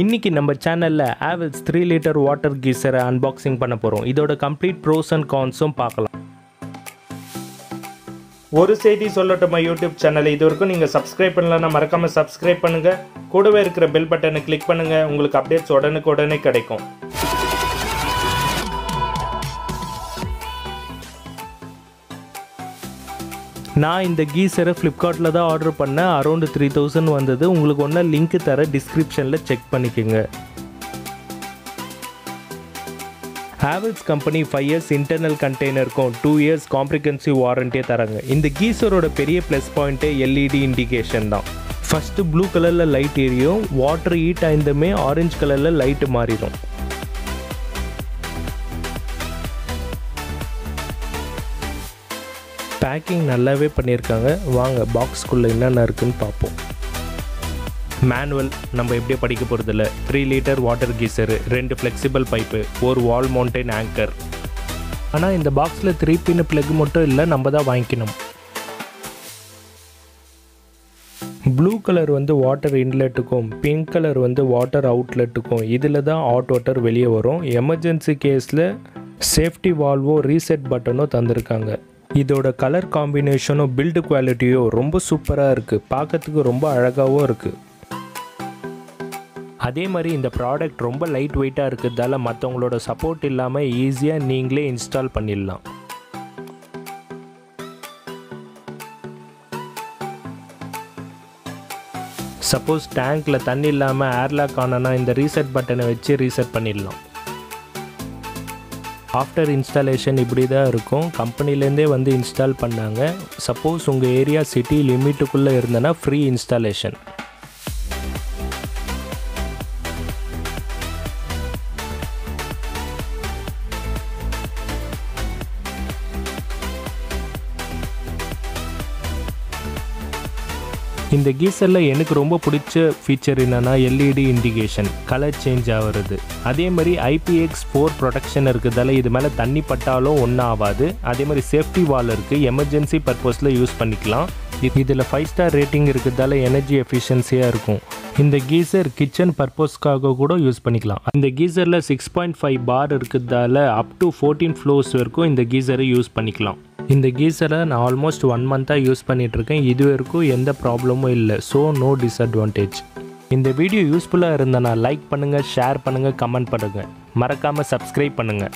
இன்னைக்கு நம்ம சேனல்ல Havells 3 லிட்டர் வாட்டர் கீசரை அன்பாக்சிங் பண்ண போறோம். இதோட கம்ப்ளீட் ப்ரோஸ் அண்ட் கான்ஸும் பார்க்கலாம். ஒரு செய்தி சொல்லட்டுமா யூடியூப் சேனல் இதுவரைக்கும் நீங்க சப்ஸ்கிரைப் பண்ணலன்னா மறக்காம சப்ஸ்கிரைப் பண்ணுங்க. கூடவே இருக்கிற பெல் பட்டனை கிளிக் பண்ணுங்க. உங்களுக்கு அப்டேட்ஸ் உடனுக்குடனே கிடைக்கும். நான் இந்த கீசரை ஃப்ளிப்கார்ட்டில் தான் ஆர்டர் பண்ணேன். அரௌண்ட் 3000 வந்தது. உங்களுக்கு ஒன்றா லிங்க் தர டிஸ்கிரிப்ஷனில் செக் பண்ணிக்கோங்க. Havells கம்பெனி 5 years இன்டர்னல் கண்டெய்னருக்கும் 2 years காம்ப்ரிஹென்சிவ் வாரண்டியே தராங்க. இந்த கீசரோட பெரிய ப்ளஸ் பாயிண்ட்டே எல்இடி இண்டிகேஷன் தான். ஃபஸ்ட்டு ப்ளூ கலரில் லைட் எரியும், வாட்டர் ஹீட் ஆயிருந்துமே ஆரஞ்சு கலரில் லைட்டு மாறிடும். பேக்கிங் நல்லாவே பண்ணியிருக்காங்க. வாங்க பாக்ஸ்குள்ளே என்னென்ன இருக்குன்னு பார்ப்போம். மேனுவல் நம்ம எப்படியே படிக்க போகிறதில்ல. 3 litre water geyser, 2 flexible pipe, ஒரு வால் மவுண்டன் ஆங்கர். ஆனால் இந்த பாக்ஸில் 3 பின் ப்ளக் மட்டும் இல்லை, நம்ம தான் வாங்கிக்கணும். ப்ளூ கலர் வாட்டர் இன்லெட்டுக்கும், பிங்க் கலர் வாட்டர் அவுட்லெட்டுக்கும். இதில் தான் ஹாட் வாட்டர் வெளியே வரும். எமர்ஜென்சி கேஸில் சேஃப்டி வால்வோ ரீசெட் பட்டனோ தந்திருக்காங்க. இதோட கலர் காம்பினேஷனும் பில்டு குவாலிட்டியும் ரொம்ப சூப்பராக இருக்குது. பார்க்கறதுக்கு ரொம்ப அழகாகவும் இருக்குது. அதே மாதிரி இந்த ப்ராடக்ட் ரொம்ப லைட் வெயிட்டாக இருக்கிறதால மற்றவங்களோட சப்போர்ட் இல்லாமல் ஈஸியாக நீங்களே இன்ஸ்டால் பண்ணிடலாம். சப்போஸ் டேங்க்கில் தண்ணி இல்லாமல் ஏர்லாக் ஆனனா இந்த ரீசெட் பட்டனை வச்சு ரீசெட் பண்ணிடலாம். ஆஃப்டர் இன்ஸ்டாலேஷன் இப்படி தான் இருக்கும். கம்பெனிலேருந்தே இன்ஸ்டால் பண்ணாங்க. சப்போஸ் உங்கள் ஏரியா சிட்டி லிமிட்டுக்குள்ளே இருந்தனா ஃப்ரீ இன்ஸ்டாலேஷன். இந்த கீசரில் எனக்கு ரொம்ப பிடிச்ச ஃபீச்சர் என்னென்னா எல்இடி இண்டிகேஷன், கலர் சேஞ்ச் ஆகிறது. அதே மாதிரி IPX4 ப்ரொடெக்ஷன் இருக்கிறதால இது மேலே தண்ணி பட்டாலும் ஒன்றும் ஆகாது. அதே மாதிரி சேஃப்டி வால் இருக்குது, எமர்ஜென்சி பர்பஸில் யூஸ் பண்ணிக்கலாம். இதில் 5 ஸ்டார் ரேட்டிங் இருக்கிறதால எனர்ஜி எஃபிஷியன்சியாக இருக்கும். இந்த கீசர் கிச்சன் பர்பஸ்க்காக கூட யூஸ் பண்ணிக்கலாம். இந்த கீசரில் 6.5 பார் இருக்கிறதால அப் டு 14 ஃப்ளோர்ஸ் வரைக்கும் இந்த கீசரை யூஸ் பண்ணிக்கலாம். இந்த கீசரை நான் ஆல்மோஸ்ட் 1 மந்த்தாக யூஸ் பண்ணிகிட்ருக்கேன். இது வரைக்கும் எந்த ப்ராப்ளமும் இல்லை. So no disadvantage. இந்த வீடியோ யூஸ்ஃபுல்லாக இருந்தனா லைக் பண்ணுங்கள், ஷேர் பண்ணுங்கள், கமெண்ட் பண்ணுங்கள். மறக்காமல் சப்ஸ்கிரைப் பண்ணுங்கள்.